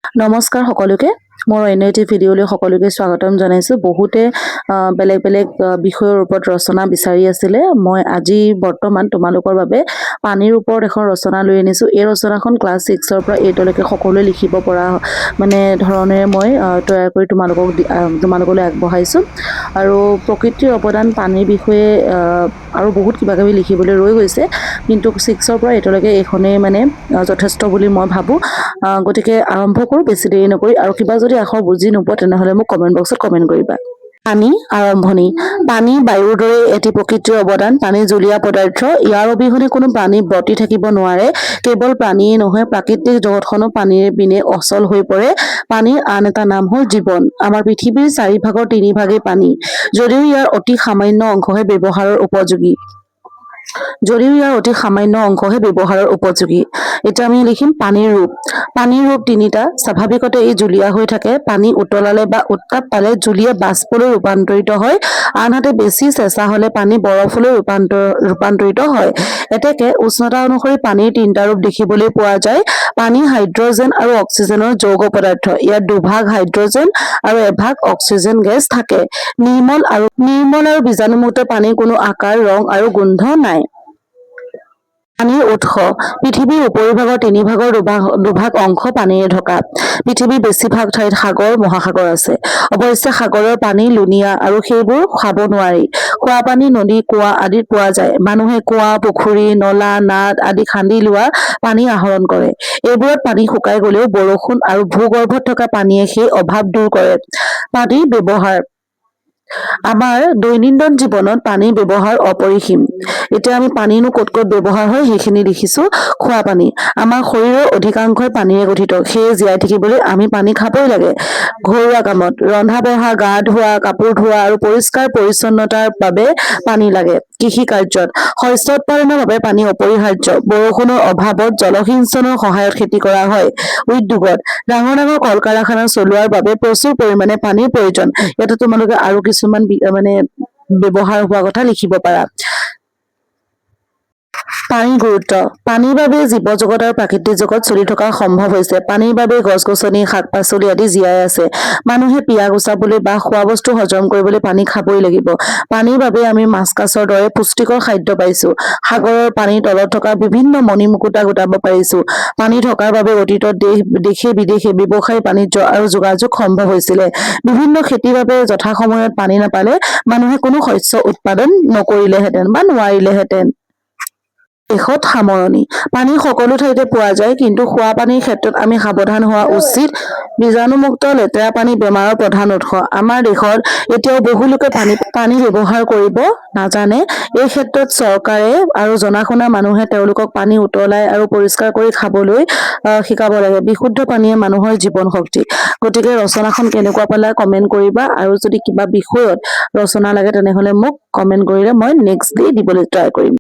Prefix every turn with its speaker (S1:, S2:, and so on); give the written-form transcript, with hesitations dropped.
S1: নমস্কাৰ সকলোকে মোৰ অন্য এটি ভিডিঅ'লৈ সকলোকে স্বাগতম জনাইছোঁ। বহুতে বেলেগ বেলেগ বিষয়ৰ ওপৰত ৰচনা বিচাৰি আছিলে। মই আজি বৰ্তমান তোমালোকৰ বাবে পানীৰ ওপৰত এখন ৰচনা লৈ আনিছোঁ। এই ৰচনাখন ক্লাছ 6ৰ পৰা 8লৈকে সকলোৱে লিখিব পৰা ধৰণেৰে মই তৈয়াৰ কৰি তোমালোকলৈ আগবঢ়াইছোঁ। আৰু প্ৰকৃতিৰ অৱদান পানীৰ বিষয়ে আৰু বহুত কিবা কিবি লিখিবলৈ ৰৈ গৈছে, কিন্তু 6ৰ পৰা 8লৈকে এইখনেই যথেষ্ট বুলি মই ভাবোঁ। গতিকে আৰম্ভ কৰোঁ বেছি দেৰি নকৰি। আৰু কিবা যদি আখৰ বুজি নোপোৱা তেনেহ'লে মোক কমেণ্ট বক্সত কমেণ্ট কৰিবা। পানী আৰম্ভণি। পানী বায়ুৰ দৰে এটি প্ৰকৃতিৰ অৱদান। পানী জলীয় পদাৰ্থ। ইয়াৰ অবিহনে কোনো প্ৰাণী বৰ্তি থাকিব নোৱাৰে। কেৱল প্ৰাণীয়ে নহয়, প্ৰাকৃতিক জগতখনো পানীৰ বিনে অচল হৈ পৰে। পানীৰ আন এটা নাম হ'ল জীৱন। আমাৰ পৃথিৱীৰ 4ভাগৰ 3ভাগেই পানী, যদিও ইয়াৰ অতি সামান্য অংশহে ব্যৱহাৰৰ উপযোগী। এতিয়া আমি লিখিম পানীৰ ৰূপ। পানীৰ ৰূপ তিনিটা। স্বাভাৱিকতে ই জুলীয়া হৈ থাকে। পানী উতলালে বা উত্তাপ পালে জুলীয়া বাষ্পলৈ ৰূপান্তৰিত হয়। আনহাতে বেছি চেঁচা হলে পানী বৰফলৈ ৰূপান্তৰিত হয়। এতেকে উষ্ণতা অনুসৰি পানীৰ 3টা ৰূপ দেখিবলৈ পোৱা যায়। পানী হাইড্ৰজেন আৰু অক্সিজেনৰ যৌগ পদাৰ্থ। ইয়াত 2ভাগ হাইড্ৰজেন আৰু 1ভাগ অক্সিজেন গেছ থাকে। নিৰ্মল আৰু বীজাণুমুক্ত পানীৰ কোনো আকাৰ, ৰং আৰু গোন্ধ নাই। পানীৰ উৎস। পৃথিৱীৰ উপৰিভাগৰ 3ভাগৰ 2ভাগ অংশ পানীৰে ঢকা। পৃথিৱীৰ বেছিভাগ ঠাইত সাগৰ, মহাসাগৰ আছে। অৱশ্যে সাগৰৰ পানী লুণীয়া আৰু সেইবোৰ খাব নোৱাৰি। খোৱা পানী নদী, কুঁৱা আদিত পোৱা যায়। মানুহে কুঁৱা, পুখুৰী, নলা, নাদ আদি খান্দি লোৱা পানী আহৰণ কৰে। এইবোৰত পানী শুকাই গলেও বৰষুণ আৰু ভূগৰ্ভত থকা পানীয়ে সেই অভাৱ দূৰ কৰে। পানীৰ ব্যৱহাৰ। আমাৰ দৈনন্দিন জীৱনত পানীৰ ব্যৱহাৰ অপৰিসীম। এতিয়া আমি পানীনো ক'ত ক'ত ব্যৱহাৰ হয় সেইখিনি লিখিছোঁ। খোৱা পানী। আমাৰ শৰীৰৰ অধিকাংশই পানীৰে গঠিত, সেয়ে জীয়াই থাকিবলৈ আমি পানী খাবই লাগে। ঘৰুৱা কামত ৰন্ধা বঢ়া, গা ধোৱা, কাপোৰ ধোৱা আৰু পৰিষ্কাৰ পৰিচ্ছন্নতাৰ বাবে পানী লাগে। কৃষি কাৰ্যত শস্য উৎপাদনৰ বাবে পানী অপৰিহাৰ্য। বৰষুণৰ অভাৱত জলসিঞ্চনৰ সহায়ত খেতি কৰা হয়। উদ্যোগত ডাঙৰ ডাঙৰ কল কাৰখানা চলোৱাৰ বাবে প্ৰচুৰ পৰিমাণে পানীৰ প্ৰয়োজন। ইয়াতে তোমালোকে আৰু কিছুমান ব্যৱহাৰ হোৱা কথা লিখিব পাৰা। পানীৰ গুৰুত্ব। পানীৰ বাবে জীৱ জগত আৰু প্ৰাকৃতিক জগত চলি থকা সম্ভৱ হৈছে। পানীৰ বাবে গছ-গছনি, শাক-পাচলি আদি জীয়াই আছে। মানুহে পিয়াহ গুচাবলৈ বা খোৱা বস্তু হজম কৰিবলৈ পানী খাবই লাগিব। পানীৰ বাবে আমি মাছ কাছৰ দৰে পুষ্টিকৰ খাদ্য পাইছো। সাগৰৰ পানীৰ তলত থকা বিভিন্ন মণিমুকুতা গোটাব পাৰিছো। পানী থকাৰ বাবে অতীতত দেশে বিদেশে ব্যৱসায়, বাণিজ্য আৰু যোগাযোগ সম্ভৱ হৈছিলে। বিভিন্ন খেতিৰ বাবে যথাসময়ত পানী নাপালে মানুহে কোনো শস্য উৎপাদন নকৰিলেহেঁতেন বা নোৱাৰিলেহেঁতেন। শেষত সামৰণি। পানী সকলো ঠাইতে পোৱা যায়, কিন্তু খোৱা পানীৰ ক্ষেত্ৰত আমি সাৱধান হোৱা উচিত। বীজাণুমুক্ত লেতেৰা পানী বেমাৰৰ প্ৰধান উৎস। আমাৰ দেশত এতিয়াও বহু লোকে পানী ব্যৱহাৰ কৰিব নাজানে। এই ক্ষেত্ৰত চৰকাৰে আৰু জনা-শুনা মানুহে তেওঁলোকক পানী উতলাই আৰু পৰিষ্কাৰ কৰি খাবলৈ শিকাব লাগে। বিশুদ্ধ পানীয়ে মানুহৰ জীৱন শক্তি। গতিকে ৰচনাখন কেনেকুৱা পালা কমেণ্ট কৰিবা, আৰু যদি কিবা বিষয়ত ৰচনা লাগে তেনেহ'লে মোক কমেণ্ট কৰিলে মই নেক্সট ডে দিবলৈ ট্ৰাই কৰিম।